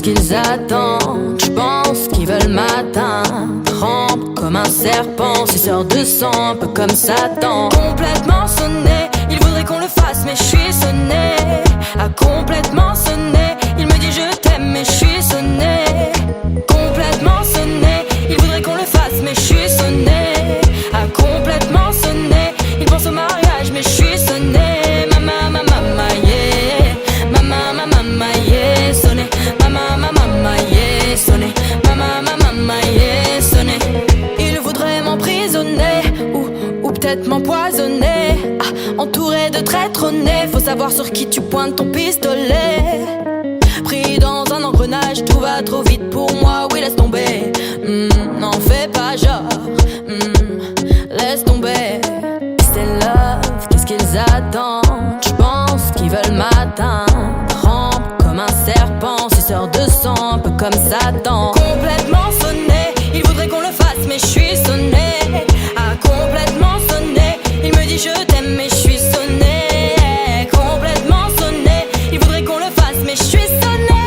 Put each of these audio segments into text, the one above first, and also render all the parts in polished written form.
qu'ils attendent? J'pense qu'ils veulent m'atteindre. Rampe comme un serpent, suceur de sang, un peu comme Satan. Complètement sonné, il voudrait qu'on le fasse, mais j'suis sonné. A complètement sonné, il me dit je t'aime, mais j'suis sonné. Complètement sonné, il voudrait qu'on le fasse, mais j'suis sonné. A complètement sonné, il pense au mariage, mais j'suis sonné. Mama, mama, mama, yeah. Mama, mama, mama, yeah. Sonné. Mama, mama, mama, yeah. Sonné. Mama, mama, mama, yeah. Sonné. Il voudrait m'emprisonner ou peut-être m'empoisonner. Ah, entouré de traîtres nés, faut savoir sur qui tu pointes ton pistolet. Pris dans un engrenage, tout va trop vite pour moi, oui laisse tomber. N'en fais pas genre, laisse tomber. C'est love, qu'est-ce qu'ils attendent? J'pense qu'ils veulent m'atteindre. Rampe comme un serpent, suceur de sang, un peu comme Satan. Complètement sonné, il voudrait qu'on le fasse, mais j'suis sonné. Ah, complètement sonné, il me dit je t'aime, mais j'suis sonné. Complètement sonné, il voudrait qu'on le fasse, mais j'suis sonné.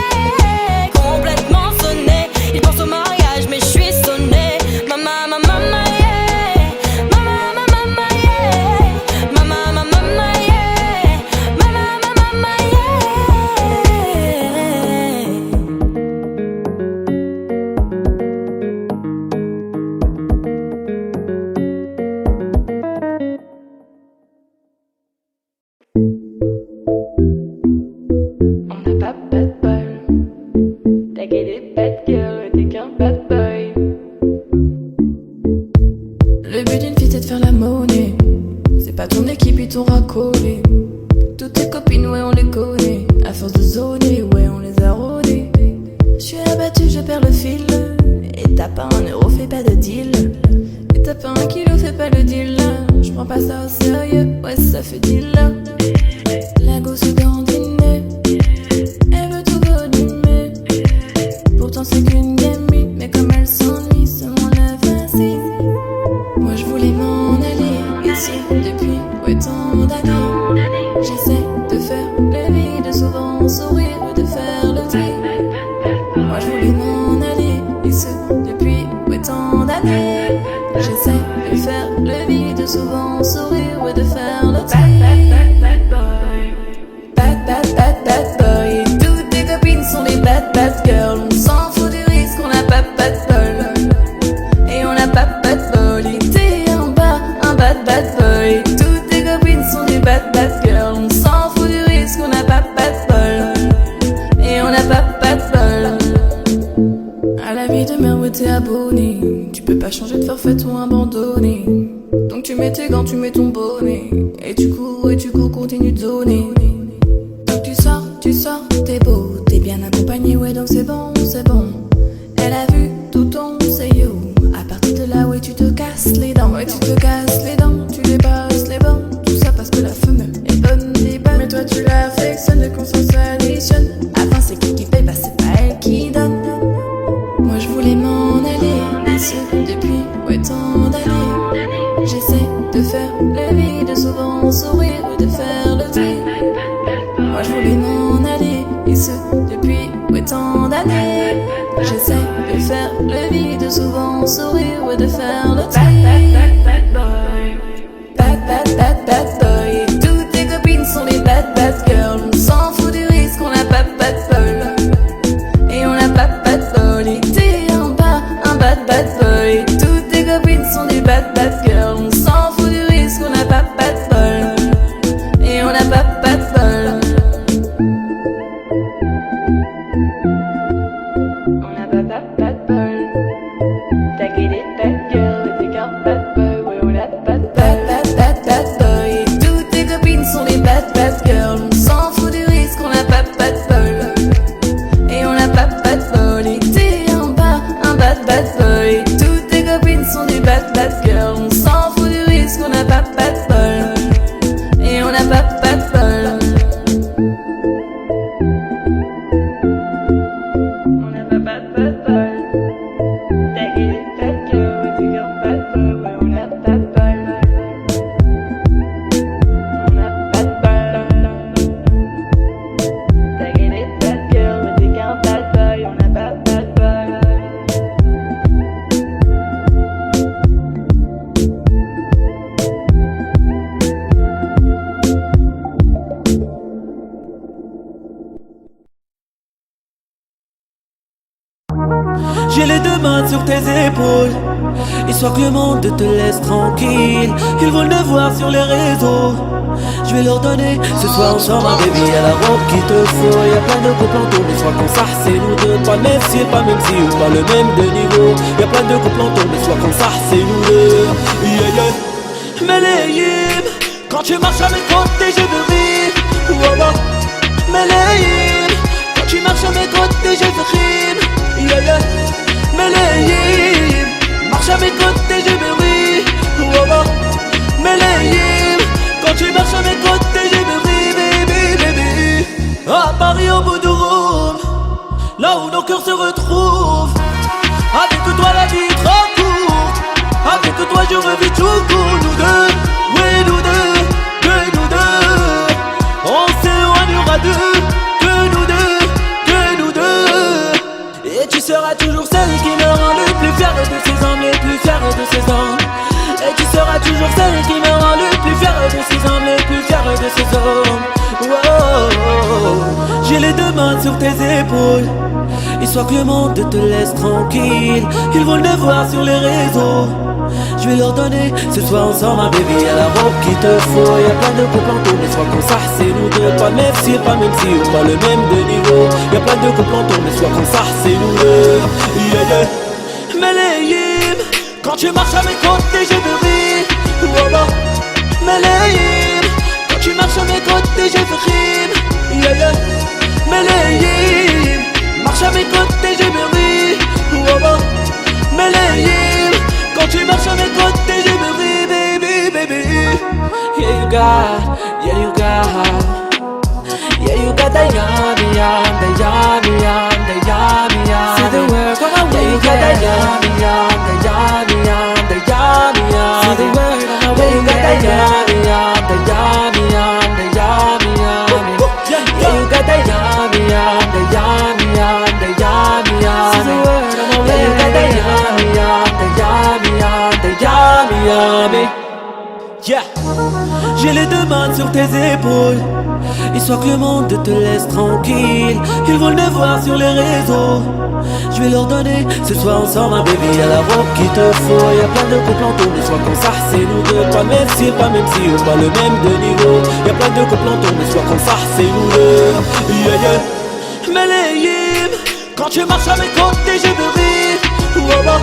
Complètement sonné, il pense au mariage, mais j'suis sonné. Mama, mama, mama, yeah. Mama, mama, mama, yeah. Mama, mama, mama, yeah. Mama, mama, mama, On n'a pas bad boy. T'as qu'à des bad girls, t'es qu'un bad boy. Le but d'une fille c'est de faire la monnaie. C'est pas ton équipe, ils t'ont racolé. Toutes tes copines, ouais, on les connaît. À force de zoner, ouais, on les a rôdées. J'suis abattu, je perds le fil. Et t'as pas un euro, fais pas de deal. Et t'as pas un kilo, fais pas le deal. J'prends pas ça au sérieux, ouais, ça fait deal. La go se dandinait. Elle veut tout volumer. Pourtant c'est qu'une gamine. Mais comme elle s'ennuie, c'est mon facile. Moi je voulais m'en aller ici depuis tant d'années. J'essaie de faire le vide, souvent sourire ou de faire le tri. Moi je voulais m'en aller ici depuis tant d'années. J'essaie de faire le vide, souvent sourire ou de faire le tri. Bad boy. Bad, bad, bad, bad boy. Toutes tes copines sont des bad, bad girls. On s'en fout du risque, on n'a pas de bol. Et on n'a pas de bol. T'es en bas, un bad, bad boy. Toutes tes copines sont des bad, bad girls. On s'en fout du risque, on n'a pas de bol. Et on n'a pas de bol. À la vie de merde, ouais, t'es abonné. Tu peux pas changer de forfait ou abandonner. Donc tu mets tes gants, tu mets ton bonnet. Et tu cours, continue de zoner. Donc tu sors, t'es beau, t'es bien accompagné, ouais, donc c'est bon, c'est bon. Elle a vu tout ton yo. À partir de là, ouais, tu te casses les dents. Ouais, tu te casses les dents, tu dépasses les bornes. Tout ça parce que la femelle est bonne, est bonne. Mais toi tu l'affectionnes, le conscience additionne. Avant c'est qui paye, bah c'est pas elle qui donne. Moi je voulais m'en aller, ici depuis tant d'années. J'essaie de faire le vide, souvent sourire ou de faire le tri. Moi je voulais m'en aller, ici depuis tant d'années. J'essaie de faire le vide, souvent sourire ou de faire le tri. Bad boy. Bad, bad, bad, bad boy. Toutes tes copines sont des bad, bad girls. On s'en fout du risque, on n'a pas de bol. Et on n'a pas de bol. Et t'es en bas, un bad, bad boy. Toutes tes copines sont des bad, bad girls. On s'en fout du risque, on n'a pas de bol. Et on n'a pas de bol. On n'a pas bad boy. T'as qu'à des bad girls, J'ai les deux mains sur tes épaules, histoire que le monde te laisse tranquille. Ils veulent le voir sur les réseaux. Je vais leur donner ce soir ensemble un baby à la robe qu'il te faut. Y'a plein de couples en tour, mais soit qu'on s'arrête, c'est nous deux. Pas le même style, pas le même style, pas le même de niveau. Y'a plein de couples en tour, mais soit qu'on s'arrête, c'est nous deux. Yeah, yeah. Melayim, quand tu marches à mes côtés, je veux rire. Voilà. Melayim, quand tu marches à mes côtés, je veux rire. Yeah, yeah. Melayim, marche à mes côtés, je veux rire. Voilà. Melayim, quand tu marches à mes côtés, je veux rire, baby, baby. À Paris, au bout du Rhône, là où nos cœurs se retrouvent. Avec toi, la vie est trop courte. Avec toi, je revis tout court. Nous deux, oui, nous deux, que nous deux. On s'éloignera d'eux, que nous deux, que nous deux. Et tu seras toujours celle qui me rend le plus fier de ses hommes, les plus fiers de ses hommes. Et tu seras toujours celle qui me rend le plus fier de ses hommes, les plus fiers de ses hommes. Wow. J'ai les deux mains sur tes épaules, histoire que le monde te laisse tranquille. Ils veulent le voir sur les réseaux. Je vais leur donner ce soir ensemble un baby à la robe qu'il te faut. Y'a plein de couples en tour, mais soit qu'on s'arrête, c'est nous deux. Pas le même style, pas le même style, pas le même de niveau. Y'a plein de couples en tour, mais soit qu'on s'arrête, c'est nous deux. Yeah, yeah. Melayim, quand tu marches à mes côtés, je veux rire. Voilà. Melayim, quand tu marches à mes côtés, je veux rire. Yeah, yeah. Melayim, marche à mes côtés, je veux rire. Voilà. Melayim, quand tu marches à mes côtés, je veux rire, baby, baby. Yeah, you got that yummy, yum, the yummy, yum, the yummy, yum. See the world on my way, yeah, you got that yummy, yum, the yummy, yum, the yummy, yum. See the world on my way, you got that yummy, yum, the yummy, yum, the yummy, yum. Yeah, you got that yummy, yum, the yummy, yum, the yummy, yum. See the world on my way, you got that yummy, yum, the yummy, yum, the yummy, yummy. Yeah. J'ai les deux mains sur tes épaules, histoire que le monde te laisse tranquille. Ils veulent le voir sur les réseaux. Je vais leur donner ce soir ensemble un baby à la robe qu'il te faut. Y'a plein de couples en tour, mais soit qu'on s'arrête, c'est nous deux. Pas le même style, pas le même style, pas le même de niveau. Y'a plein de couples en tour, mais soit qu'on s'arrête, c'est nous deux. Yeah, yeah. Melayim, quand tu marches à mes côtés, je veux rire. Voilà.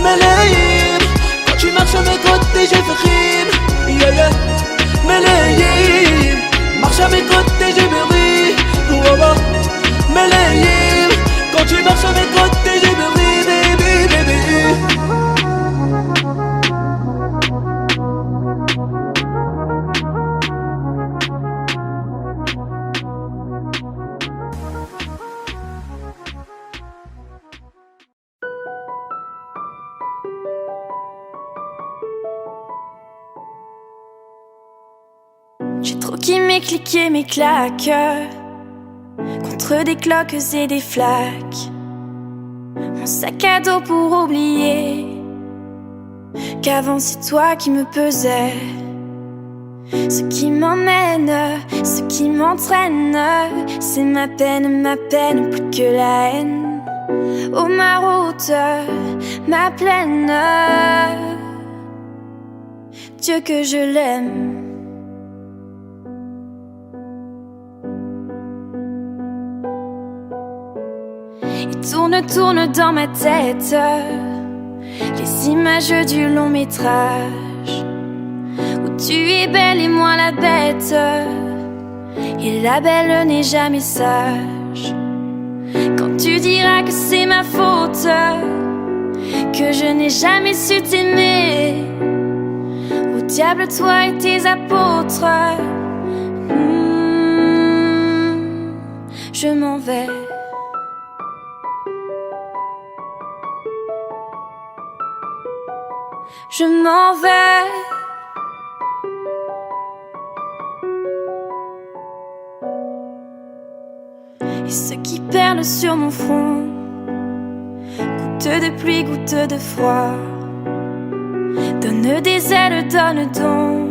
Melayim, quand tu marches à mes côtés, je veux rire. Yeah, yeah. Melayim, marche à mes côtés, je veux rire. Voilà. Melayim, quand tu marches à mes côtés, je veux rire, baby, baby. J'ai trop kiffé cliquer mes claques contre des cloques et des flaques. Mon sac à dos pour oublier qu'avant c'est toi qui me pesais. Ce qui m'emmène, ce qui m'entraîne, c'est ma peine plus que la haine. Oh ma route, ma plaine, Dieu que je l'aime. Tourne dans ma tête les images du long métrage où tu es belle et moi la bête, et la belle n'est jamais sage. Quand tu diras que c'est ma faute, que je n'ai jamais su t'aimer, au diable toi et tes apôtres, je m'en vais. Je m'en vais. Et ce qui perle sur mon front, goutte de pluie, goutte de froid, donne des ailes, donne donc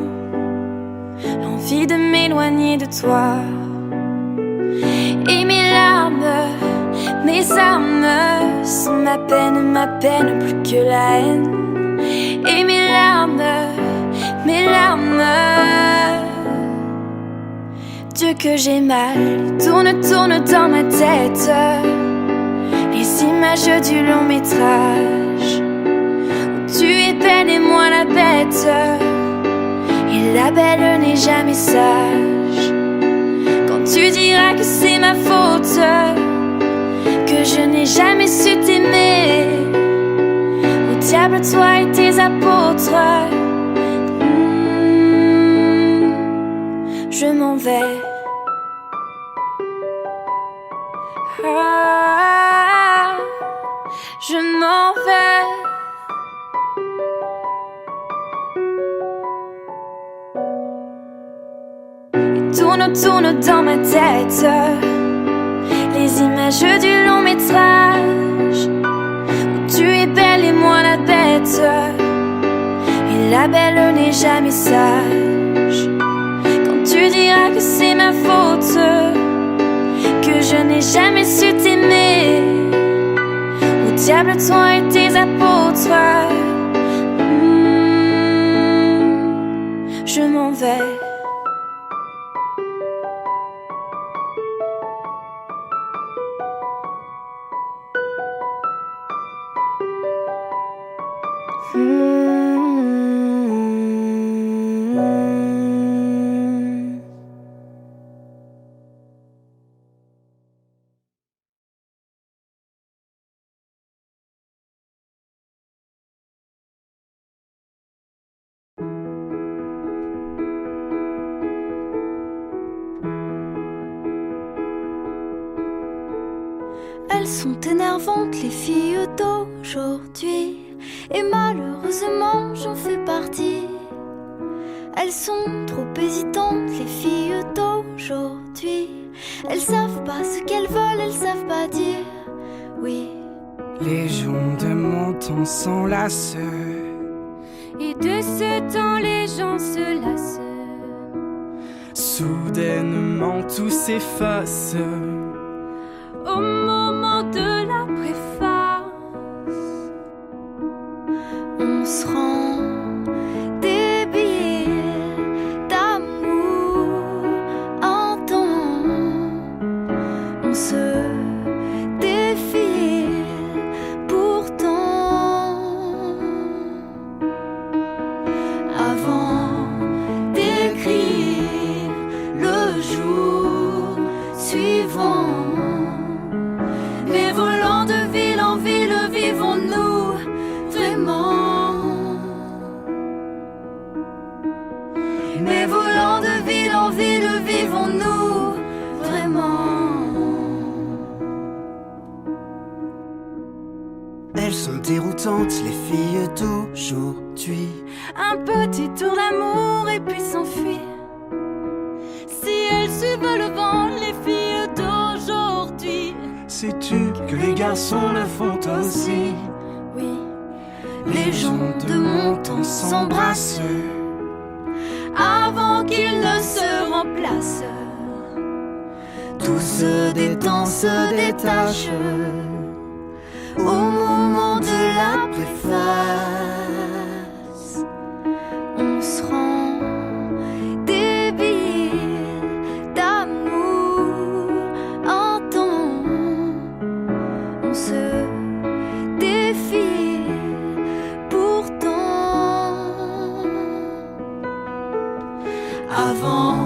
l'envie de m'éloigner de toi. Et mes larmes, Mes armes sont ma peine plus que la haine. Et mes larmes, Dieu que j'ai mal, tourne dans ma tête. Les images du long métrage où tu es belle et moi la bête. Et la belle n'est jamais sage. Quand tu diras que c'est ma faute, que je n'ai jamais su t'aimer, au diable toi et tes apôtres. Je m'en vais. Ah, je m'en vais. Et tourne dans ma tête les images du long métrage où tu es belle et moi la bête. Et la belle n'est jamais sage. Quand tu diras que c'est ma faute, que je n'ai jamais su t'aimer, au diable toi et tes apôtres. Je m'en vais. Elles sont énervantes, les filles d'aujourd'hui, et malheureusement j'en fais partie. Elles sont trop hésitantes, les filles d'aujourd'hui. Elles savent pas ce qu'elles veulent, elles savent pas dire oui. Les gens de mon temps s'enlacent, et de ce temps les gens se lassent. soudainement tout s'efface. Au moment de la préface, On se rend débile d'amour un temps. On se défile pourtant. Avant d'écrire le jour suivant, mais volant de ville en ville, vivons-nous vraiment? Mais volant de ville en ville, vivons-nous vraiment? Elles sont déroutantes, les filles d'aujourd'hui. un petit tour d'amour et puis s'enfuir. Si elles suivent le vent, les filles d'aujourd'hui. Sais-tu que les garçons le font aussi? Oui, les gens de mon temps s'embrassent Avant qu'ils ne se remplacent, tout se détend, se détache au moment de la préface. On se rend débile d'amour un temps. On se défile pourtant. Avant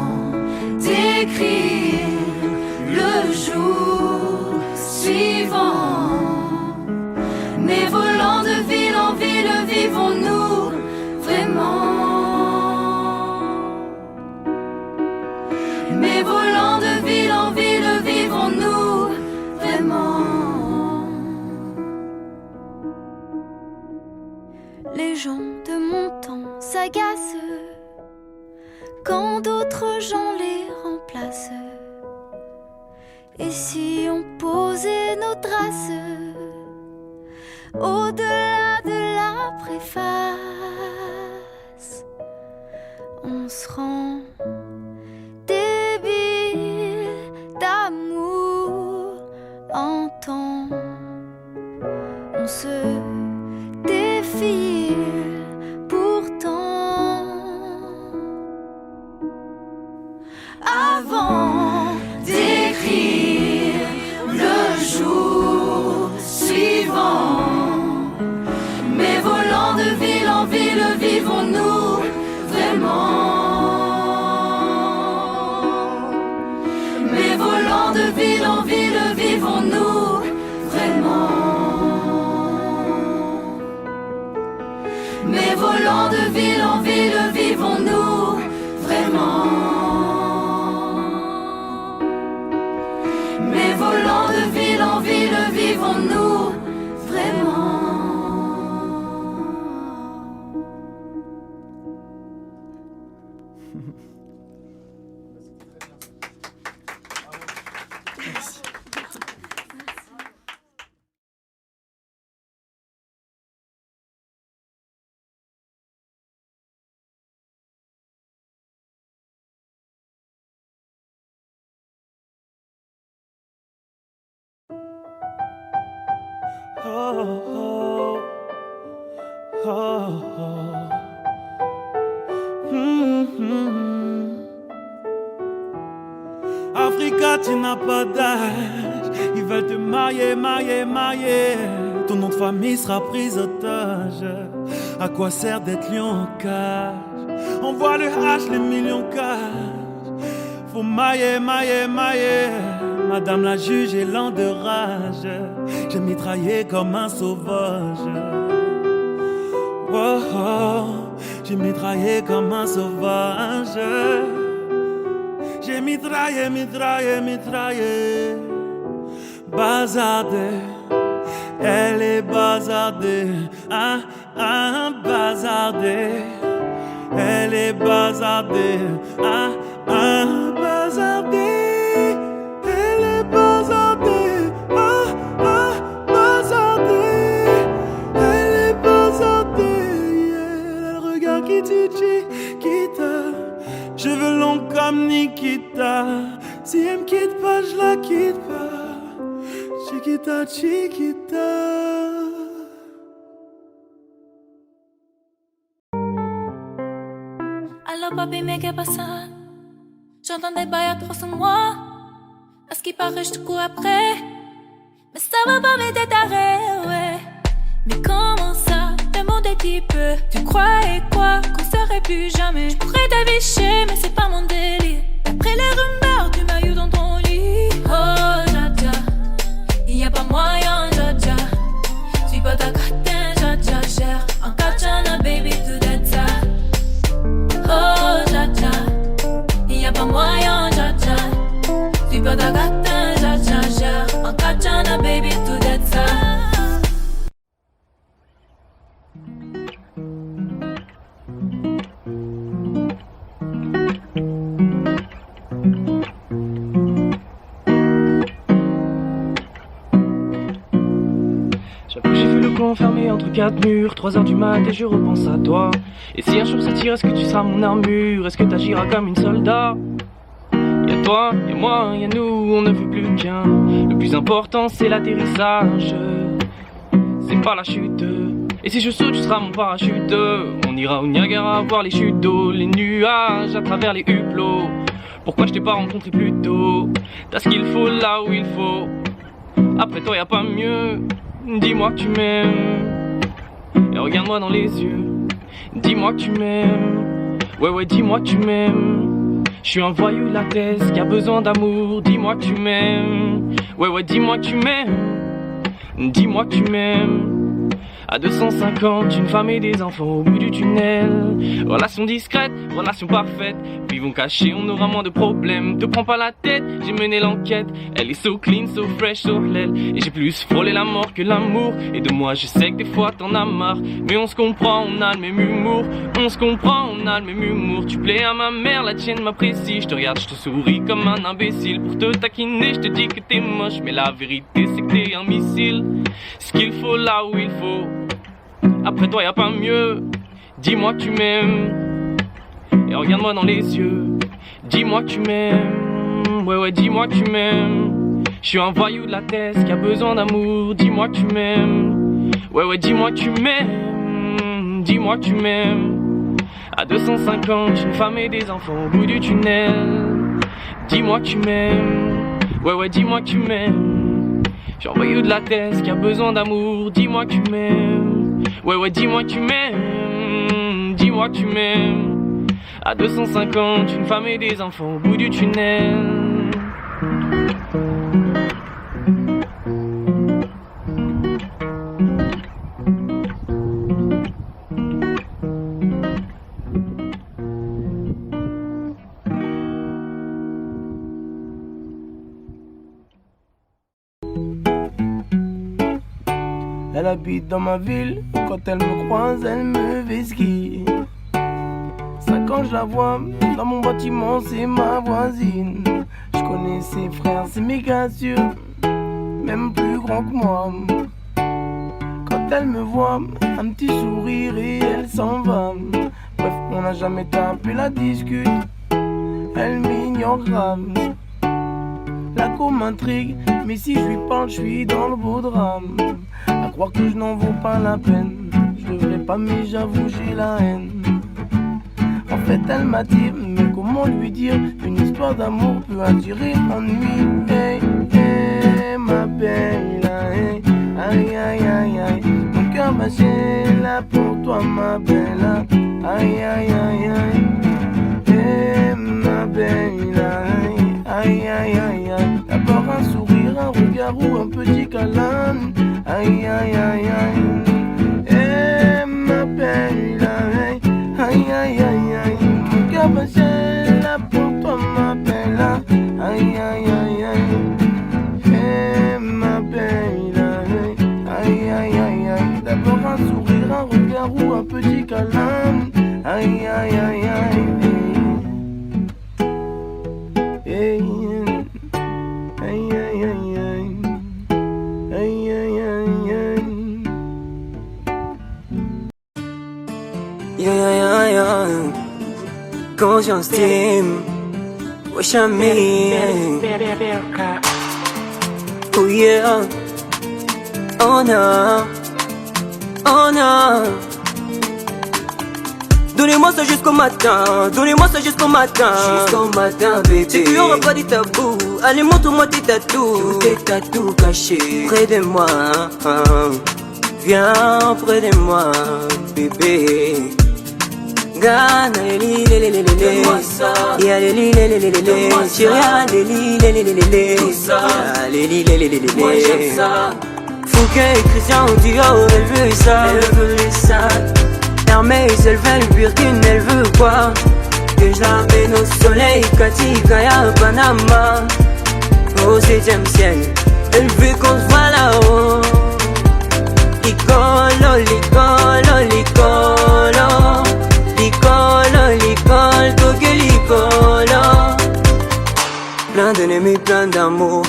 d'écrire le jour suivant, mais volant de ville en ville, vivons-nous vraiment? Mais volant de ville en ville, vivons-nous vraiment? Les gens de mon temps s'agacent quand d'autres gens les remplacent. Et si on posait nos traces au-delà de la préface, on se rend débile d'amour en temps. de ville en ville, vivons-nous vraiment? Mais volant de ville en ville, vivons-nous vraiment? Mais volant de ville en ville, vivons-nous vraiment? Africa, tu n'as pas d'âge. Ils veulent te marier, marier, marier. Ton nom de famille sera pris otage. À quoi sert d'être lion en cage? On voit le H, les millions cash. Faut mailler, mailler, mailler. Madame la juge est lent de rage. J'ai mitraillé comme un sauvage. Oh, oh. J'ai mitraillé comme un sauvage. J'ai mitraillé, mitraillé, mitraillé. Bazardé, elle est bazardée. Ah, ah, bazardée. Elle est bazardée. Ah, ah, bazardée. Cheveux longs comme Nikita. Si elle me quitte pas, je la quitte pas. Chiquita, chiquita. Allô papi, mais qu'est-ce que ça? J'entends des bails atroces en moi. À ce qui paraît, je te cours après. Mais ça va pas m'aider taré, ouais. Mais comment ça? Le monde est petit peu. Tu croyais quoi? Qu'on serait plus jamais. Je pourrais t'afficher, mais c'est pas mon délire. Après les rumeurs, tu m'as eu dans ton lit. Oh, Jaja, y a pas moyen, Jaja. Suis pas ta catin, Jaja, gère. En katana, baby, tout d'être ça. Oh, Jaja, y a pas moyen, Jaja. Suis pas ta catin, Jaja, gère. En katana, baby, tout d'être ça. Enfermé entre quatre murs, 3h du mat et je repense à toi. Et si un jour ça tire, est-ce que tu seras mon armure? Est-ce que t'agiras comme une soldat? Y'a toi, y'a moi, y'a nous, on ne veut plus qu'un. Le plus important c'est l'atterrissage, c'est pas la chute. Et si je saute, tu seras mon parachute. On ira au Niagara voir les chutes d'eau, les nuages à travers les hublots. Pourquoi je t'ai pas rencontré plus tôt? T'as ce qu'il faut là où il faut. Après toi y'a pas mieux. Dis-moi que tu m'aimes. Et regarde-moi dans les yeux. Dis-moi que tu m'aimes. Ouais ouais, dis-moi que tu m'aimes. Je suis un voyou de la thèse qui a besoin d'amour. Dis-moi que tu m'aimes. Ouais ouais, dis-moi que tu m'aimes. Dis-moi que tu m'aimes. À 250, une femme et des enfants au bout du tunnel. Relation discrète, relation parfaite. Vivons cachés, on aura moins de problèmes. Te prends pas la tête, j'ai mené l'enquête. Elle est so clean, so fresh, so l'aile. Et j'ai plus frôlé la mort que l'amour. Et de moi, je sais que des fois t'en as marre. Mais on se comprend, on a le même humour. On se comprend, on a le même humour. Tu plais à ma mère, la tienne m'apprécie. Je te regarde, je te souris comme un imbécile. Pour te taquiner, je te dis que t'es moche. Mais la vérité, c'est que t'es un missile. Ce qu'il faut là où il faut. Après toi y'a pas mieux. Dis-moi que tu m'aimes. Et regarde-moi dans les yeux. Dis-moi que tu m'aimes. Ouais ouais, dis-moi que tu m'aimes. Je suis un voyou de la thèse qui a besoin d'amour. Dis-moi que tu m'aimes. Ouais ouais, dis-moi que tu m'aimes. Dis-moi que tu m'aimes. À 250, une femme et des enfants au bout du tunnel. Dis-moi que tu m'aimes. Ouais ouais, dis-moi que tu m'aimes. Je suis un voyou de la thèse qui a besoin d'amour. Dis-moi que tu m'aimes. Ouais ouais, dis-moi que tu m'aimes. Dis-moi que tu m'aimes. À 250, une femme et des enfants au bout du tunnel. Elle habite dans ma ville, quand elle me croise, elle me vesquille. 5 ans je la vois, dans mon bâtiment c'est ma voisine. Je connais ses frères, c'est méga sûr, même plus grand que moi. Quand elle me voit, un petit sourire et elle s'en va. Bref, on n'a jamais tapé la discute, elle m'ignore grave. La co m'intrigue, mais si je lui parle, je suis dans le beau drame. À croire que je n'en vaux pas la peine, je devrais pas, mais j'avoue j'ai la haine. En fait elle m'attire, mais comment lui dire? Une histoire d'amour peut attirer ennui. Hey, hey, ma belle, hey, aïe, aïe, aïe, aïe. Mon cœur battait là pour toi, ma belle, aïe, aïe, aïe, aïe. Hey, ma belle, aïe, aïe, aïe, aïe. D'abord un sourire, un regard ou un petit câlin. Aïe, aïe, aïe, aïe. Hey, ma belle, aïe, aïe, aïe, aïe. Mon cœur battait là pour toi, ma belle. Aïe, aïe, aïe, aïe. Hey, ma belle, aïe, aïe, aïe, aïe. D'abord un sourire, un regard ou un petit câlin. Aïe, aïe, aïe, aïe. Hey, aïe, aïe, aïe, aïe. Aïe, aïe, aïe, aïe. Yeah, yeah, yeah. Conscience team. Wesh ami. Oh yeah. Oh no. Oh no. Donnez-moi ça jusqu'au matin, donnez-moi ça jusqu'au matin. Jusqu'au matin, bébé. Si tu auras pas dit tabou, allez montre-moi tes tatous. Tous tes tatous cachés près de moi. Viens près de moi, bébé. Gana les li les les les les. Y'a les li les les les les. Tira les li les les les les. Les li les les les les. Moi j'aime ça. Fouquet et Christian Dior, elle veut ça, elle veut ça. Hermès, elle veut le Birkin, elle veut quoi? Que je l'amène au soleil, Cathy, Kaya, Panama. Au 7ème ciel, elle veut qu'on se voit là-haut. Licolo, licolo, licolo. Licolo, licolo, toque licolo. Plein d'ennemis, plein d'amour,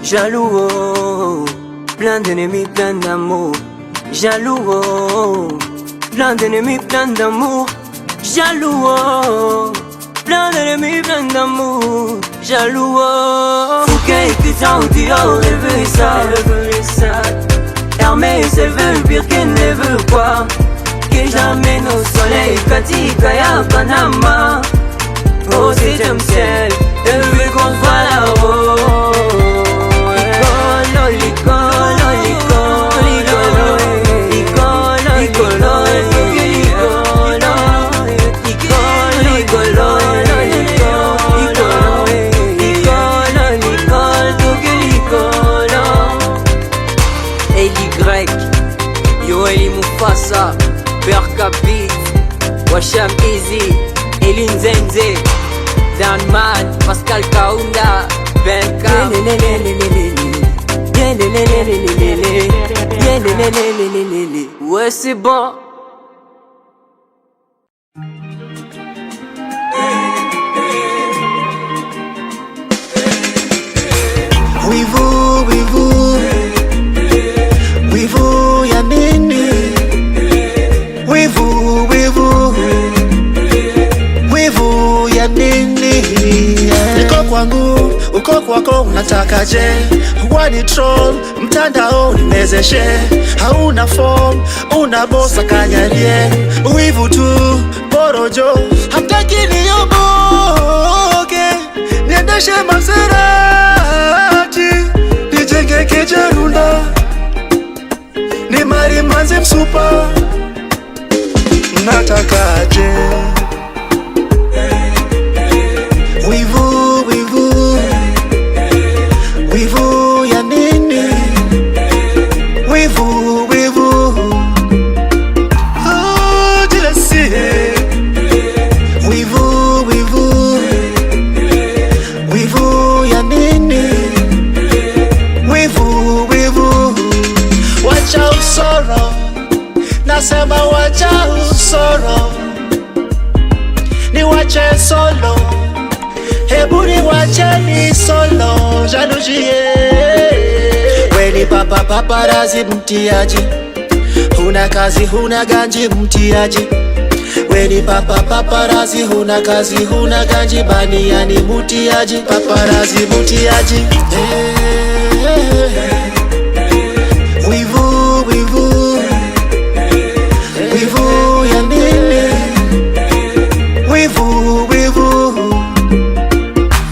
jaloux, oh. Plein d'ennemis, plein d'amour, jaloux, oh. Plein d'ennemis, plein d'amour, jaloux, oh. Plein d'ennemis, plein d'amour, jaloux, oh. Fouquet et Christian Dior, elle veut ça, elle veut ça. Hermès, elle veut le Birkin, elle veut quoi? Que je l'amène au soleil, Cathy, Kaya, Panama. Au 7ème ciel, elle veut qu'on se voit là-haut. Licolo, licolo, licolo, licolo, licolo, licolo. Mufasa, Berkabit, Washam Easy, Elin Zenze, Danman, Pascal Kaunda, Benka. Ouais, c'est bon. Oui vous, oui vous, oui vous, ya nini? Oui vous, oui vous, oui vous, ya nini? Niko kwangu, uko kwako unatakaje? Wani troll, mtandao nimezeshe. Hauna form, unabosa kanyarie. Wivu tu, porojo, hamtaki niyoboke. Niendeshe Maserati, nijenge Kejerunda, ni mari manze msupa. Natakaje? Wivu, wivu, wivu ya nini? Wivu, wivu, oh, jealousy. Wivu, wivu, wivu ya nini? Wivu, wivu, watch out so. nasema wacha usoro, niwache solo, hebu niwache ni solo, janujie. Weni papa paparazi mtiaji, huna kazi huna ganji mtiaji. Weni papa paparazi, huna kazi huna ganji, baniani mutiaji, paparazi mutiaji. Wivu wivu wivu ya nini? Wivu wivu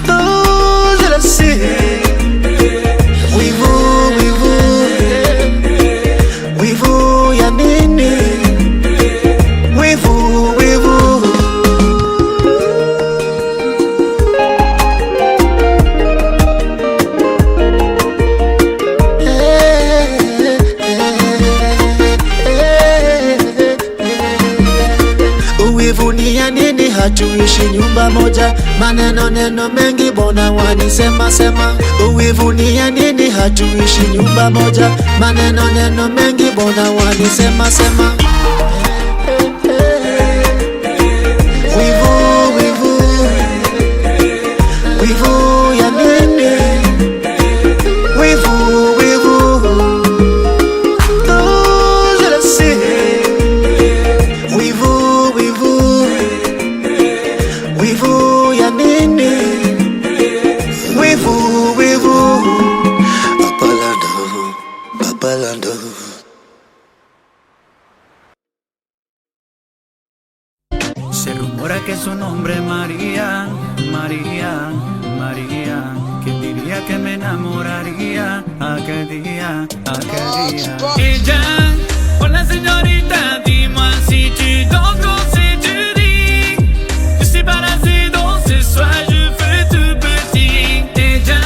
those that I see. Wivu wivu wivu ya nini? Wivu wivu. Uwivunia nini? Hatuishi nyumba moja, maneno neno mengi bona wanisema sema. Uwivunia nini? Hatuishi nyumba moja, maneno neno mengi bona wanisema sema. Wivu wivu wivu ya nini? Wivu wivu those that I see. Wivu wivu wivu ya nini? Wivu wivu. Papalando, papalando. Se rumora que su nombre es María, María, María. ¿Quién diría que me enamoraría aquel día, aquel día? Ella, hola señorita, dis-moi si tu danses quand c'est tu dis. Je suis parasé dans ce soir, je fais tout petit. Ella,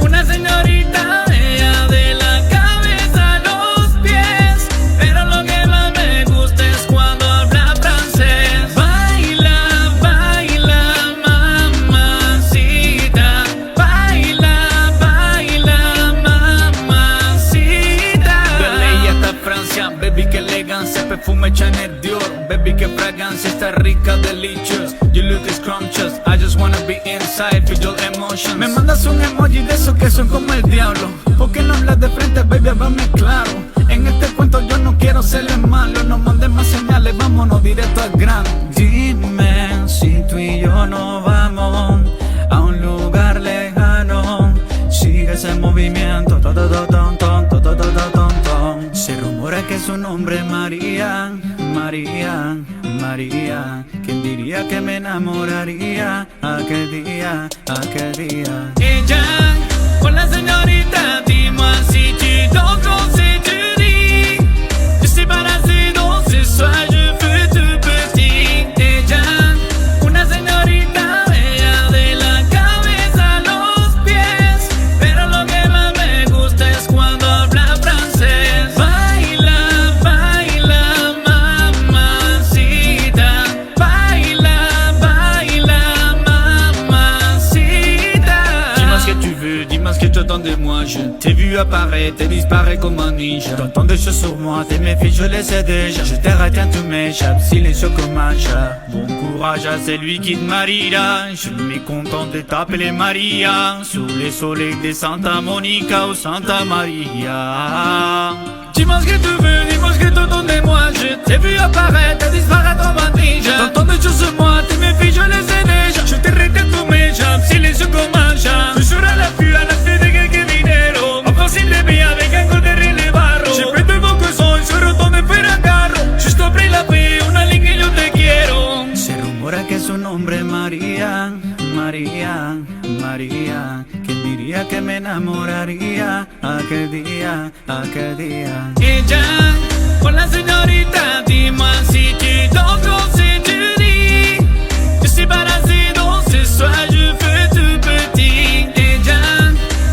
una señorita, ella de la cabeza a los pies. Pero lo que más me gusta es cuando habla francés. Baila, baila, mamacita. Baila, baila, mamacita. De ley hasta Francia, baby, que elegancia. Perfume Chanel Dior, baby, que fragancia. Está rica, delicious. You look scrumptious. I just wanna be inside, feel your emotions. Me mandas un emoji de esos que son como el diablo. ¿Por qué no hablas de frente, baby? Háblame claro. En este cuento yo no quiero serle malo. No mandes más señales, vámonos directo al grano. Dime si tú y yo no vamos a un lugar lejano. Sigue ese movimiento, se rumora que su nombre es María, María, María. ¿Quién diría que me enamoraría aquel día, aquel día? Ella, hola señorita, dis-moi si tu danses quand c'est tu dis. Je suis parasé dans ce soir, je fais tout petit. Ella, una señorita, ella de la cabeza a los pies. Pero lo que más me gusta es cuando habla francés. Baila, baila, mamacita. Baila, baila, mamacita. Dis-moi ce que tu veux, dis-moi ce que tu attends de moi. Je t'ai vu apparaître et disparaître comme un ninja. T'entends des choses sur moi, tes méfies je les sais déjà. Je t'ai raté, tout m'échappe, silencieux comme un chat. Bon courage à celui qui te mariera. Je me contente de t'appeler Maria. Sous les soleils de Santa Monica ou Santa Maria. Dis-moi ce que tu veux, dis-moi ce que tu attends de moi. Je t'ai vu apparaître et disparaître comme un ninja. T'entends des choses sur moi, tes méfies je les sais déjà. Je t'ai raté, tout m'échappe, silencieux comme un chat. Toujours à l'affût de quelques dinero. Impossible de bien avec un coup de relais barro. J'ai pris de vos cousins, solo donde fuera carro. Juste après la paix, una ligne yo te quiero. Se rumora que su nombre es María, María, María. ¿Quién diría que me enamoraría aquel día, aquel día? Ella, hola señorita, dis-moi si tu danses quand c'est tu dis. Je suis parasé dans ce soir, je fais tout petit. Ella,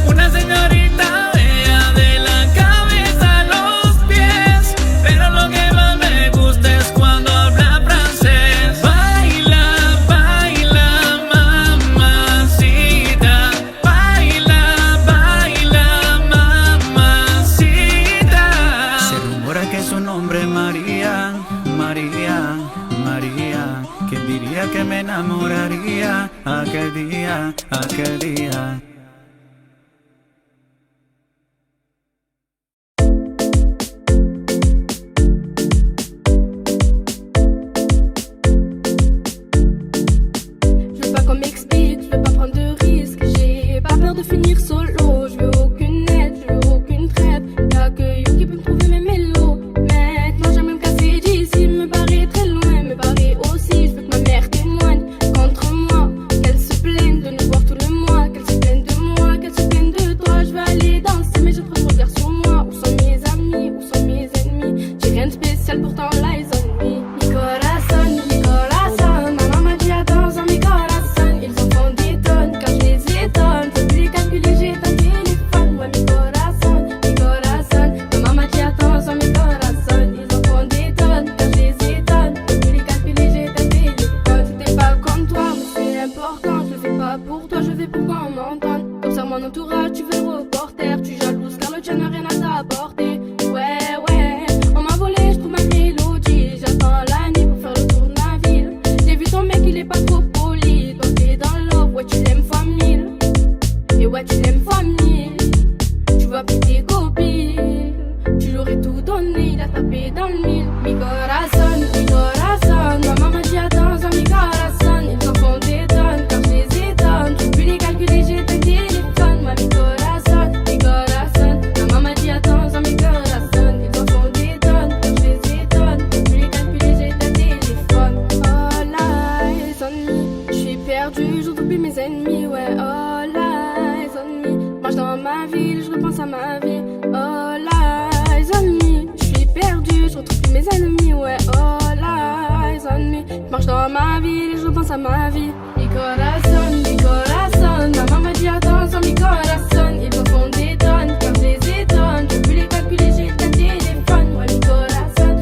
una señorita, ella de la cabeza a los pies. Pero lo que más me gusta es cuando habla francés. Baila, baila, mamacita. Baila, baila, mamacita. Se rumora que su nombre es María, finir solo. Je veux aucune aide, je veux aucune trêve. Y'a que You qui peut me trouver mes mélos. Maintenant j'aime me casser d'ici, me barrer très loin, me barrer aussi. Je veux que ma mère témoigne contre moi, qu'elle se plaigne de nous voir tout le mois, qu'elle se plaigne de moi, qu'elle se plaigne de toi. Je veux aller danser mais j'ai trop de regards sur moi. Où sont mes amis, où sont mes ennemis? J'ai rien de spécial pourtant là ils ont mis. Mi corazón, maman m'a dit attends mi corazón. Ils en font des tonnes quand je les étonne. Faut plus les calculer, j'ai ton téléphone. Ouais mi corazón, maman m'a dit attends mi corazón. Ils en font des tonnes quand je les étonne. Faut plus les calculer, j'ai ton téléphone. C'était pas comme toi mais c'est important. Je le fais pas pour toi, je fais pour qu'on m'entende. Comme ça mon entourage, tu veux le reporter. Tu jalouses car le tien n'a rien à t'apporter. Ouais, on m'a volé, je trouve ma mélodie. J'attends la nuit pour faire le tour de ma ville. J'ai vu ton mec, il est pas trop poli. Toi t'es dans l'offre, ouais tu l'aimes fois 1000. Et ouais tu l'aimes fois 1000. Tu vois plus tes copines. Tu l'aurais tout donné, il a tapé dans le mille. Mi corazón, maman m'a dit attends mi corazón. Ils en font des tonnes quand je les étonne. Je peux plus les calculer, j'ai ton téléphone. Moi mi corazón, maman m'a dit attends mi corazón. Ils en font des tonnes quand je les étonne. Je peux plus les calculer, j'ai ton téléphone. Oh lies on me, je suis perdu, j'oublie mes ennemis. Ouais, oh lies on me, marche dans ma ville, je repense à ma vie. Oh lies on me, je suis perdu, je retrouve plus mes ennemis. Ouais, oh lies on me, marche dans ma ville, je repense à ma vie. Mi corazón, maman m'a dit attends mi corazón. Ils en font des tonnes quand je les étonne. Je peux plus les calculer, j'ai ton téléphone. Ouais, mi corazón,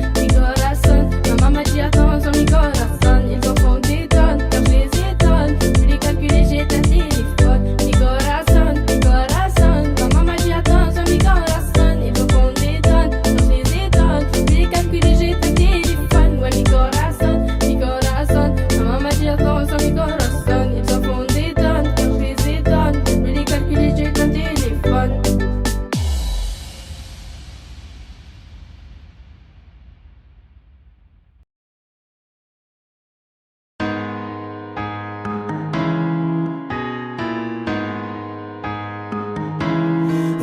maman m'a dit attends mi corazón. Ils en font des tonnes quand je les étonne. Je peux plus les calculer, j'ai ton téléphone. Mi corazón, maman m'a dit attends mi corazón. Ils en font des tonnes quand je les étonne. Je peux plus les calculer, j'ai ton téléphone. Ouais, mi corazón, maman m'a dit attends mi corazón. Ils en font des tonnes quand je les étonne. Je peux plus les calculer, j'ai ton téléphone.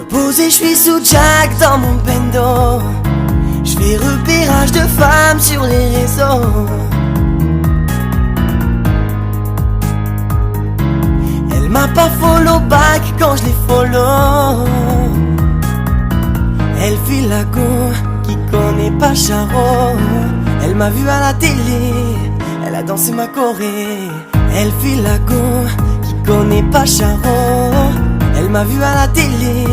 Posé, je suis sous Jack dans mon bendo. Je fais repérage de femmes sur les réseaux. Elle m'a pas follow back quand je les follow. Elle file la go qui connaît pas Charo. Elle m'a vu à la télé, elle a dansé ma choré. Elle file la go qui connaît pas Charo. Elle m'a vu à la télé,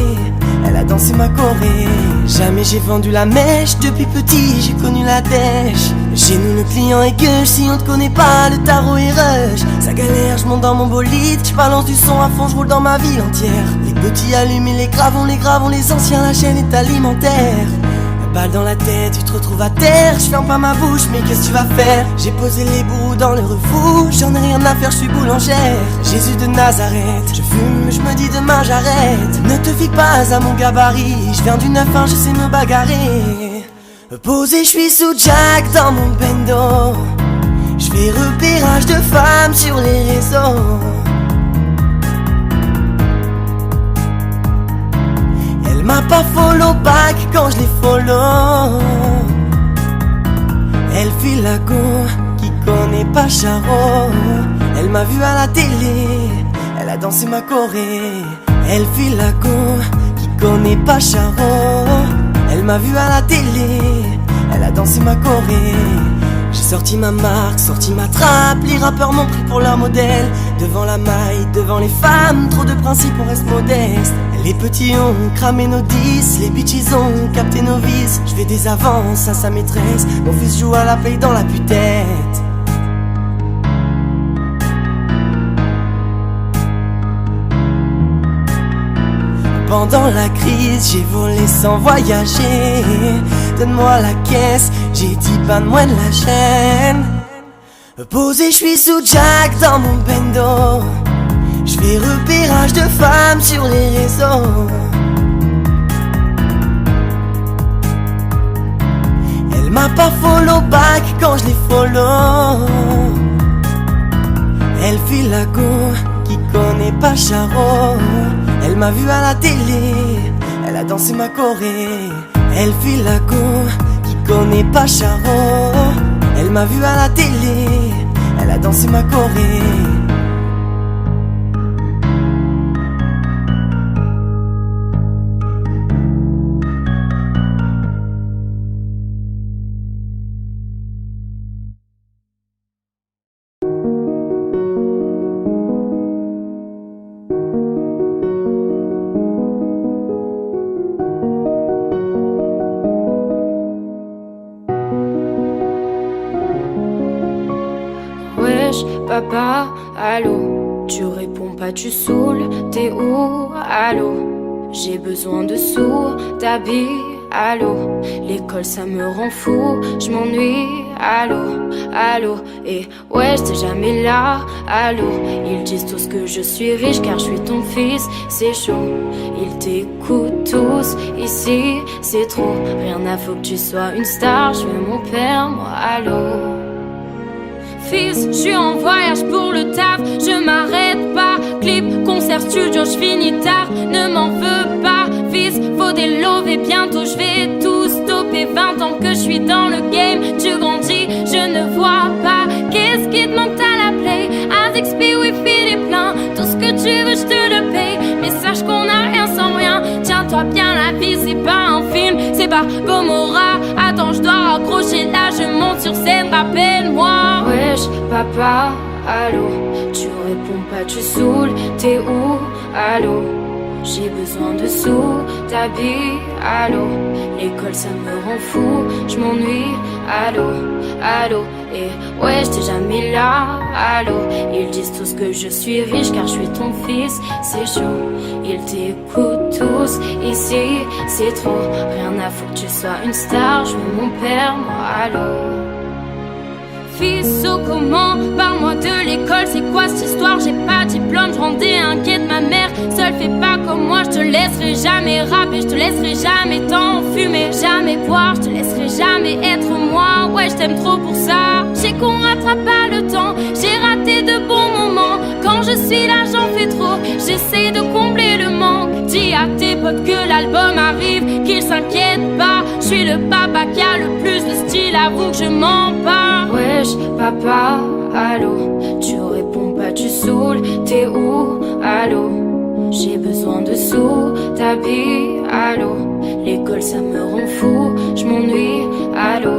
elle a dansé ma choré. Jamais j'ai vendu la mèche, depuis petit j'ai connu la dèche. Chez nous le client est gueuche, si on te connaît pas le tarot est rush. Ça galère, je monte dans mon bolide, je balance du son à fond, je roule dans ma ville entière. Les petits allument et les gravons, les anciens, la chaîne est alimentaire. Balle dans la tête, tu te retrouves à terre. Je ferme pas ma bouche, mais qu'est-ce que tu vas faire? J'ai posé les bouts dans le refout, j'en ai rien à faire, je suis boulangère. Jésus de Nazareth, je fume, je me dis demain j'arrête. Ne te fie pas à mon gabarit, je viens du 9-1, je sais me bagarrer. Posé, je suis sous Jack dans mon bendo. Je fais repérage de femmes sur les réseaux. Elle m'a pas follow back quand je les follow. Elle file la go qui connaît pas Charo. Elle m'a vu à la télé, elle a dansé ma choré. Elle file la go qui connaît pas Charo. Elle m'a vu à la télé, elle a dansé ma choré. J'ai sorti ma marque, sorti ma trappe. Les rappeurs m'ont pris pour leur modèle. Devant la maille, devant les femmes, trop de principes, on reste modeste. Les petits ont cramé nos 10, les bitches ont capté nos vices. Je fais des avances à sa maîtresse, mon fils joue à la play dans la putette. Pendant la crise, j'ai volé sans voyager. Donne-moi la caisse, j'ai dit pas de moins de la chaîne. Posé, je suis sous Jack dans mon bendo. Je fais repérage de femmes sur les réseaux. Elle m'a pas follow back quand je les follow. Elle file la go qui connaît pas Charo. Elle m'a vu à la télé, elle a dansé ma choré. Elle file la go, qui connaît pas Charo. Elle m'a vu à la télé, elle a dansé ma choré. Papa, allô, tu réponds pas, tu saoules, t'es où, allô, j'ai besoin de sous, t'habilles, allô, l'école ça me rend fou, je m'ennuie, allô, allô, et ouais j'étais jamais là, allô, ils disent tous que je suis riche car je suis ton fils, c'est chaud, ils t'écoutent tous, ici c'est trop, rien à faut que tu sois une star, je veux mon père, moi, allô. Fils, je suis en voyage pour le taf, je m'arrête pas. Clip, concert, studio, je finis tard, ne m'en veux pas. Fils, faut des loves et bientôt je vais tout stopper. 20 ans que je suis dans le game, tu grandis, je ne vois pas. Qu'est-ce qui te manque à la play? ASXP, Wi-Fi, les pleins, tout ce que tu veux, je te le paye. Mais sache qu'on a rien sans rien, tiens-toi bien, la vie c'est pas un film, c'est pas Gomorrah. Attends, je dois raccrocher là, je monte sur scène, rappelle-moi. Wesh, papa, allô, tu réponds pas, tu saoules, t'es où, allô, j'ai besoin de sous, t'habilles, allô, l'école ça me rend fou, je m'ennuie, allô, allô, et ouais j'étais jamais là, allô, ils disent tous que je suis riche car je suis ton fils, c'est chaud, ils t'écoutent tous, ici c'est trop, rien à foutre que tu sois une star, je veux mon père, moi, allô. Fils, oh comment, parle-moi de l'école, c'est quoi cette histoire? J'ai pas de diplôme, je rendais inquiète ma mère. Seule fais pas comme moi, je te laisserai jamais rapper, je te laisserai jamais t'enfumer, jamais boire, je te laisserai jamais être moi. Ouais, je t'aime trop pour ça. J'ai qu'on rattrape pas le temps, j'ai raté de bons moments. Quand je suis là, j'en fais trop, j'essaie de combler le manque. Dis à tes potes que l'album arrive, qu'ils s'inquiètent pas. Je suis le papa qui a le plus de style, avoue que je mens pas. Wesh, papa, allô, tu réponds pas, tu saoules, t'es où, allô, j'ai besoin de sous, t'habilles, allô, l'école ça me rend fou, je m'ennuie, allô,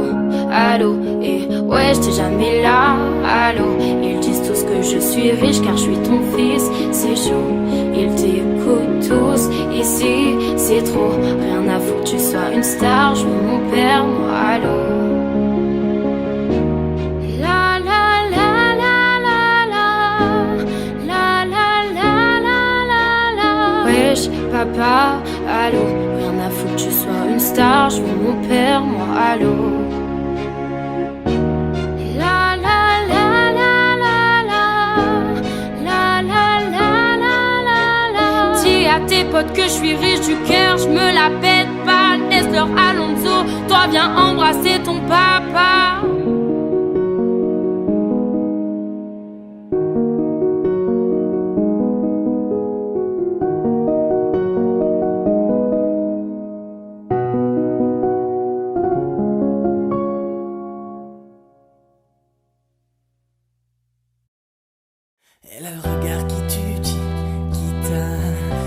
allô, et ouais j'étais jamais là, allô, ils disent tous que je suis riche car je suis ton fils, c'est chaud, ils t'écoutent tous, ici c'est trop, rien à foutre que tu sois une star, je veux mon père, moi, allô. Papa, allô, rien à foutre que tu sois une star, je veux mon père, moi, allô. La la la la la la la la la la la. Dis à tes potes que je suis riche du cœur, je me la pète pas, laisse-leur Alonso, toi viens embrasser ton papa. Elle a le regard qui tue, Chiquita.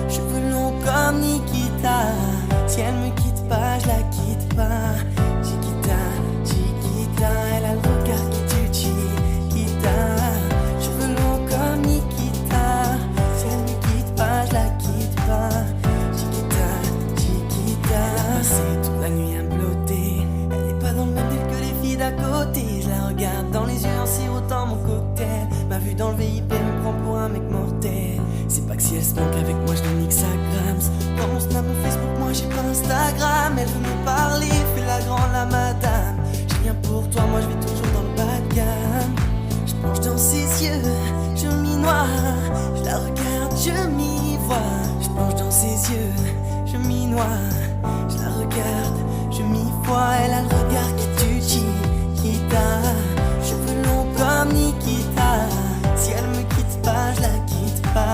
Cheveux longs comme Nikita. Si elle me quitte pas, je la quitte pas. Chiquita, Chiquita. Elle a le regard qui tue, Chiquita. Cheveux longs comme Nikita. Si elle me quitte pas, je la quitte pas. Chiquita, Chiquita. Elle a passé toute la nuit à me blotter. Elle est pas dans le même deal que les filles d'à côté. Je la regarde dans les yeux en sirotant mon cocktail. Ma vue dans le VIP me prend pour un mec mortel. C'est pas que si elle se manque avec moi, je la nique sa grams. Dans mon snap, mon Facebook, moi j'ai pas Instagram. Elle veut me parler, fais la grande, la madame. J'ai rien pour toi, moi je vais toujours dans le bas de gamme. Je plonge dans ses yeux, je m'y noie. Je la regarde, je m'y vois. Je plonge dans ses yeux, je m'y noie. Je la regarde, je m'y vois. Elle a le regard qui tue, Chiquita. Cheveux longs comme Nikita. Si elle me quitte pas, je la quitte pas.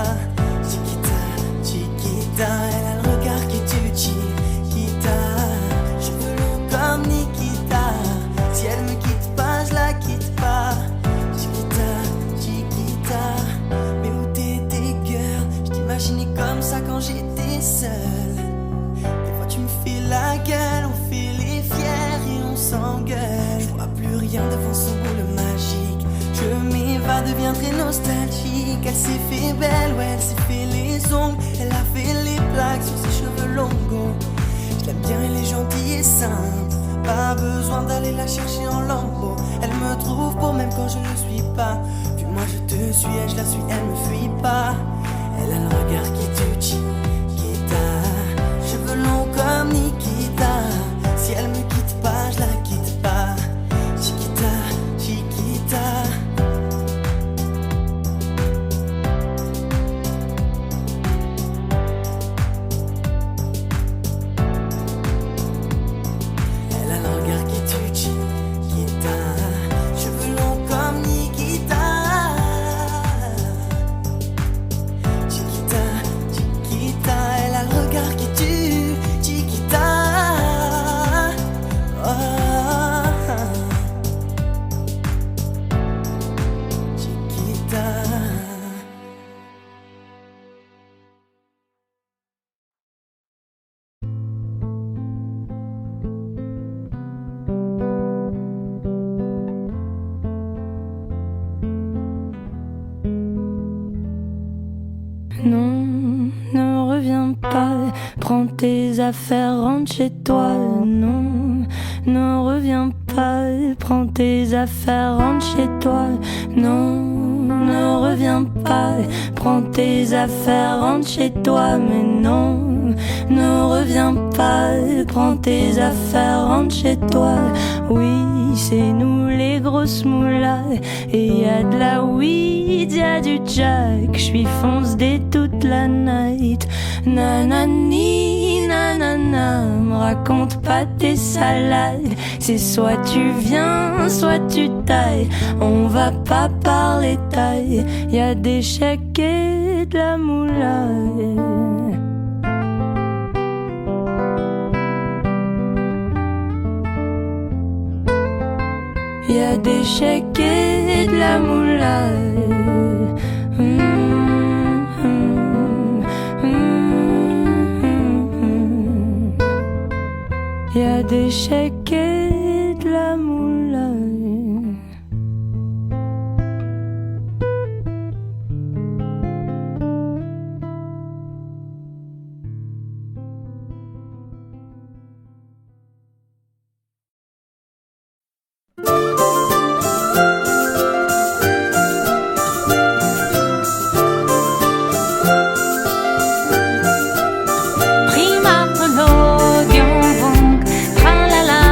seul. Des fois tu me fais la gueule, on fait les fiers et on s'engueule. Je vois plus rien devant son boule magique. Je m'évade, deviens très nostalgique. Elle s'est fait belle, ouais, elle s'est fait les ongles. Elle a fait les plaques sur ses cheveux longs. Je l'aime bien, elle est gentille et simple. Pas besoin d'aller la chercher en lambeaux. Elle me trouve beau même quand je ne suis pas. Puis moi je te suis et je la suis, elle me fuit pas. Elle a le regard qui tue, Chiquita. Cheveux longs comme Nikita. Si elle me quitte pas, je la quitte pas. Chiquita, Chiquita. Non, ne reviens pas, prends tes affaires, rentre chez toi. Non, ne reviens pas, prends tes affaires, rentre chez toi. Non, ne reviens pas, prends tes affaires, rentre chez toi. Mais non, ne reviens pas, prends tes affaires, rentre chez toi. Oui, c'est nous les grosses moulas, et y a de la weed, y a du jack. J'suis fonce dès toute la night. Nanani, nanana, me raconte pas tes salades. C'est soit tu viens, soit tu tailles. On va pas parler taille. Y a des chèques et de la moula. Y a des chèques et de la moula. Y a des chèques et de la moula. Prima monologue en banque, tra la la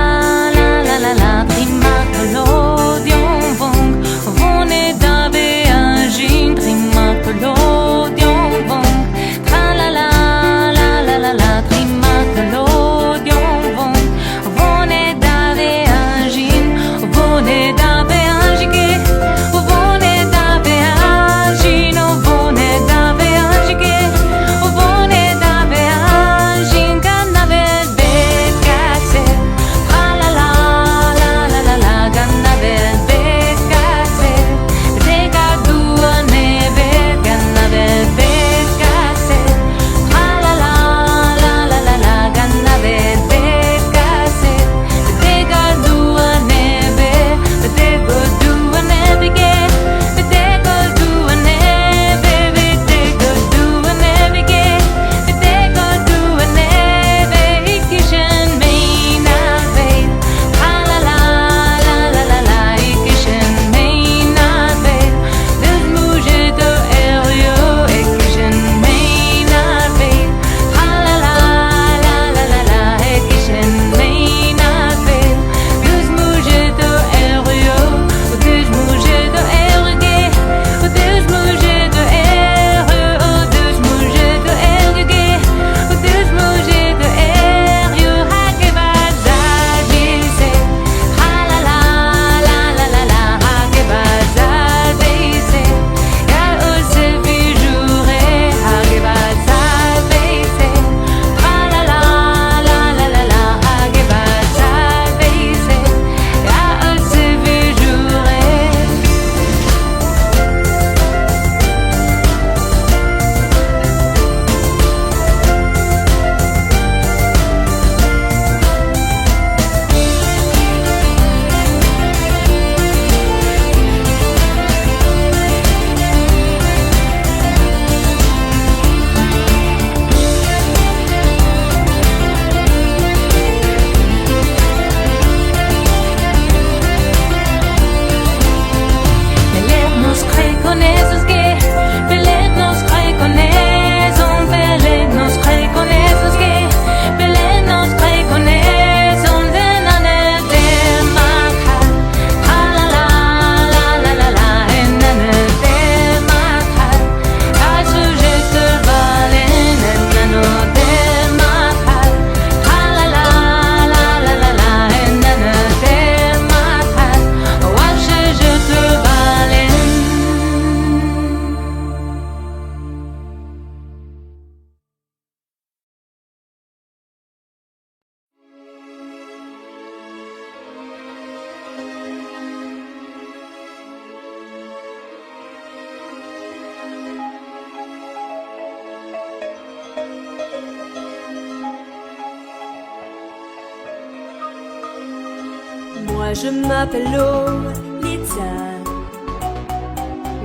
Moi je m'appelle Lolita,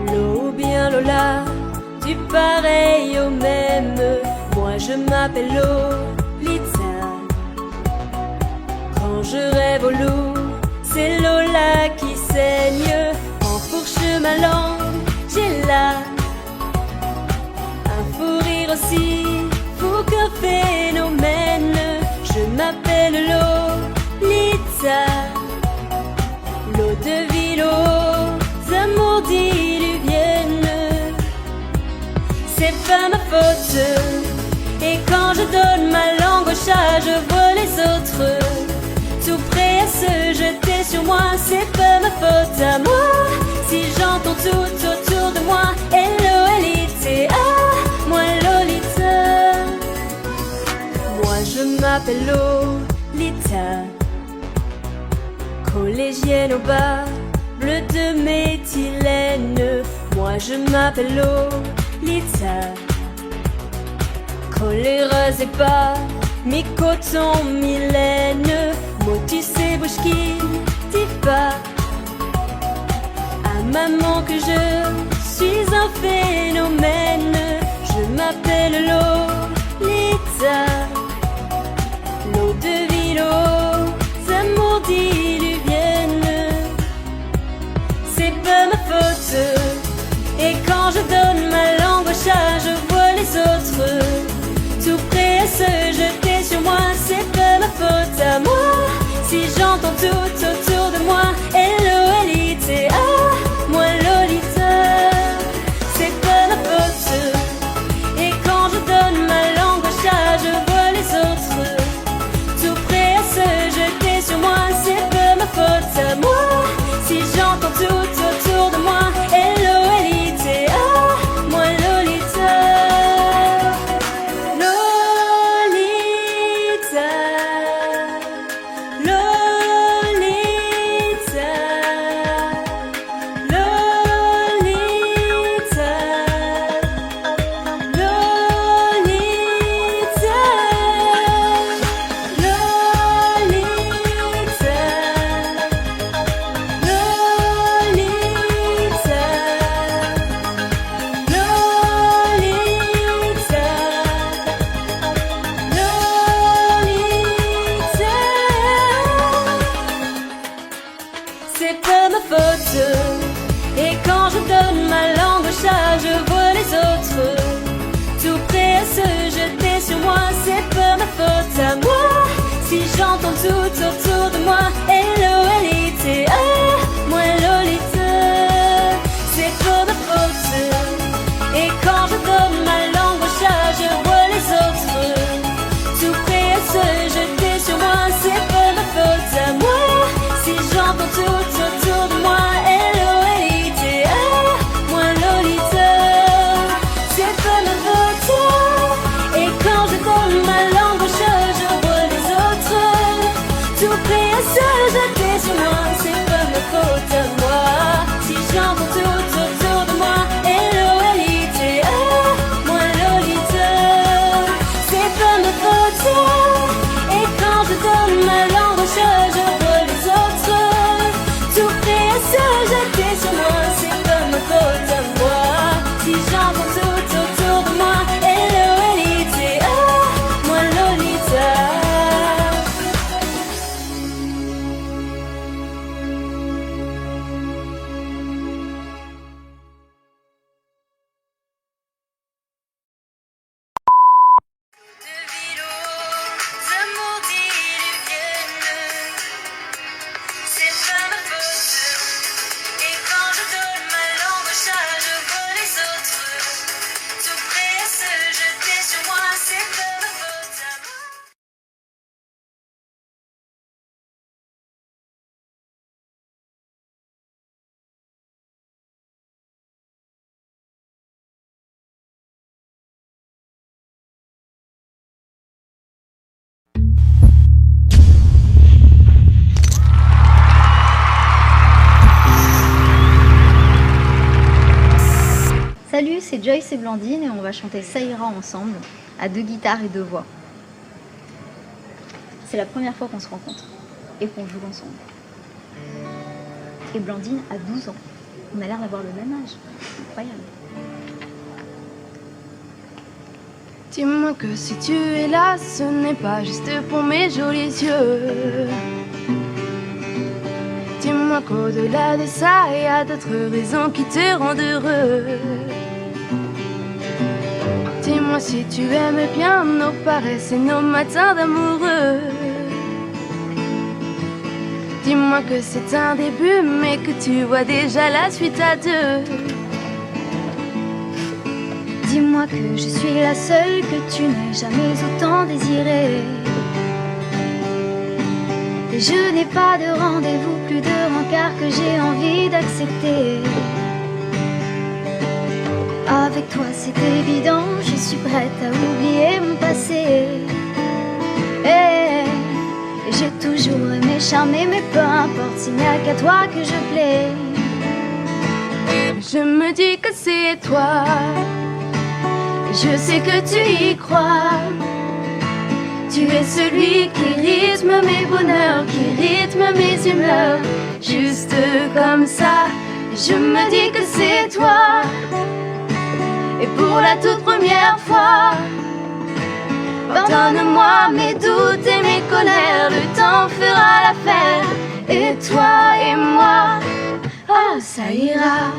Lo ou bien Lola, du pareil au même. Moi je m'appelle Lolita. Quand je rêve au loup, c'est Lola qui saigne. Enfourche ma langue, j'ai là un fou rire aussi fou qu'un phénomène. Je m'appelle Lolita, l'eau de ville aux amours diluviennes. C'est pas ma faute, et quand je donne ma langue au chat, je vois les autres tout prêts à se jeter sur moi. C'est pas ma faute à moi si j'entends tout autour de moi. L-O-L-I-T-A, moi Lolita. Moi je m'appelle Lolita, collégienne au bas, bleu de méthylène. Moi je m'appelle Lolita, coléreuse et pas mi-coton, mi-laine. Motus et bouche qui dit pas à maman que je suis un phénomène. Je m'appelle Lolita, l'eau de ville aux amours diluviennes. C'est pas ma faute, et quand je donne ma langue au chat, je vois les autres tout prêts à se jeter sur moi. C'est pas ma faute à moi si j'entends tout autour de moi. L-O-L-I-T-A, moi Lolita. C'est pas ma faute, et quand je donne ma langue au chat, je vois les autres tout prêts à se jeter sur moi. C'est pas ma faute à moi si j'entends tout autour de moi. L-O-L-I-T-A, moi Lolita. C'est pas ma faute, et quand je donne ma langue au chat, je vois les autres tout prêts à se jeter sur moi. C'est pas ma faute à moi si j'entends tout autour de moi. L-O-L-I-T-A, moi Lolita. C'est pas ma faute, et quand je donne ma langue au chat, je vois les autres tout prêts à se jeter sur moi. C'est pas ma faute à moi si j'entends tout autour de moi. L-O-L-I-T-A, moi Lolita. C'est pas ma faute, et quand je donne ma langue au chat, je vois les autres tout prêts à se jeter sur moi. C'est pas ma faute à moi si j'entends tout autour de moi. L-O-L-I-T-A, moi Lolita. C'est pas ma faute, et quand je donne ma langue au chat, je vois les autres tout prêts à se jeter sur moi. C'est pas ma faute à moi si j'entends tout autour de moi. L-O-L-I-T-A, moi Lolita. Salut, c'est Joyce et Blandine et on va chanter Ça ira ensemble à 2 guitares et 2 voix. C'est la première fois qu'on se rencontre et qu'on joue ensemble. et Blandine a 12 ans. On a l'air d'avoir le même âge. Incroyable. Dis-moi que si tu es là, ce n'est pas juste pour mes jolis yeux. Dis-moi qu'au-delà de ça, il y a d'autres raisons qui te rendent heureux. Dis-moi si tu aimes bien nos paresses et nos matins d'amoureux. Dis-moi que c'est un début, mais que tu vois déjà la suite à deux. Dis-moi que je suis la seule que tu n'aies jamais autant désirée. Et je n'ai pas de rendez-vous, plus de rencard que j'ai envie d'accepter. Avec toi c'est évident, je suis prête à oublier mon passé. Et j'ai toujours aimé charmer, mais peu importe, s'il n'y a qu'à toi que je plais. Je me dis que c'est toi, je sais que tu y crois. Tu es celui qui rythme mes bonheurs, qui rythme mes humeurs. Juste comme ça, je me dis que c'est toi. Et pour la toute première fois, pardonne-moi mes doutes et mes colères, le temps fera l'affaire. Et toi et moi, ah ça ira.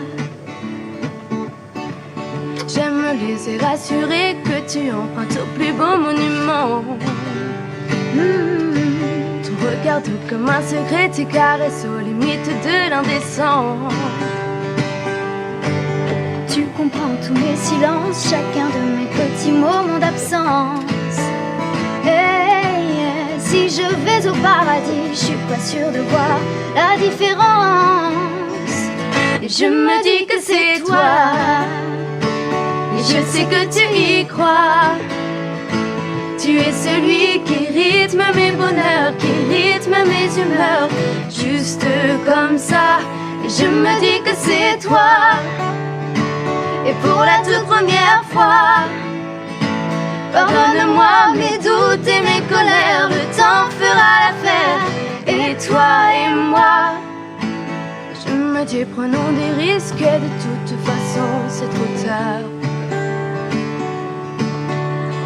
J'aime me laisser rassurer que tu empruntes au plus beau monument. Ton regard tout comme un secret, tes caresses aux limites de l'indécent. Tu comprends tous mes silences, chacun de mes petits moments d'absence. Hey, si je vais au paradis, je suis pas sûre de voir la différence. Et je me dis que c'est toi, et je sais que tu y crois. Tu es celui qui rythme mes bonheurs, qui rythme mes humeurs. Juste comme ça, et je me dis que c'est toi. Et pour la toute première fois, pardonne-moi mes doutes et mes colères, le temps fera l'affaire. Et toi et moi, je me dis prenons des risques, et de toute façon c'est trop tard.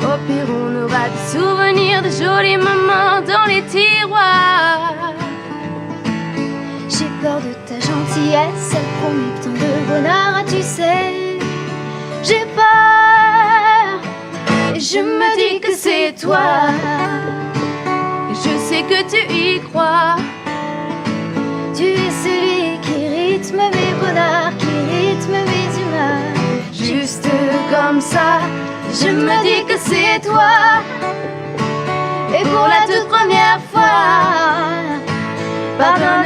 Au pire on aura des souvenirs, de jolis moments dans les tiroirs. J'ai peur de ta gentillesse, elle promet tant de bonheur, tu sais. J'ai peur, et je me dis que c'est toi. Et je sais que tu y crois. Tu es celui qui rythme mes bonheurs, qui rythme mes humeurs. Juste comme ça, je me dis que c'est toi. Et pour la toute première fois, pardonne